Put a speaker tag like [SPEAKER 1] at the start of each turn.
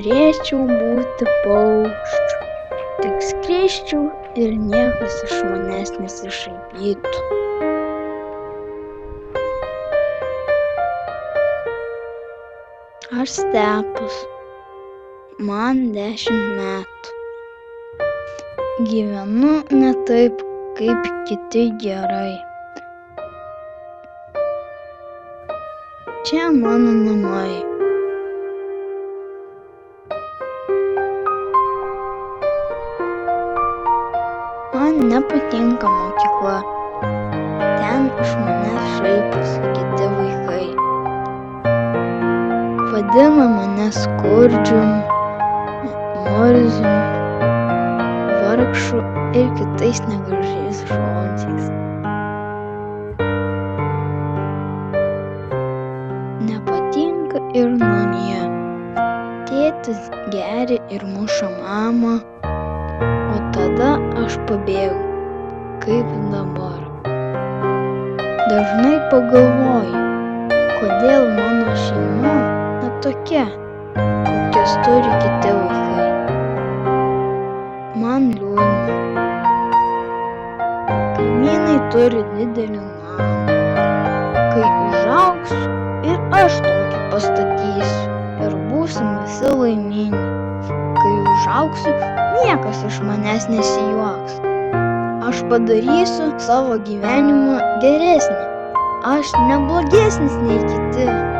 [SPEAKER 1] Norėčiau būti paukščiu, tik skrisčiau ir niekas iš manęs nesišaipytų. Aš Stepas, man 10 metų. Gyvenu ne taip, kaip kiti gerai. Čia mano namai. Man nepatinka mokykla. Ten iš manęs šaiposi kiti vaikai. Vadina mane skurdžium, murzium, vargšu ir kitais negražiais žodžiais. Nepatinka ir namie. Tėtis geria ir muša mamą, o tada aš pabėgu, kaip dabar. Dažnai pagalvoju, kodėl mano šeima tokia, kokias turi kiti vaikai. Man liūdna. Kaimynai turi didelį namą. Kai užaugsiu ir aš tokį pastatysiu ir būsim visi laimingi. Kai užaugsiu, niekas iš manęs nesijuoks. Aš padarysiu savo gyvenimą geresnį. Aš neblogesnis nei kiti.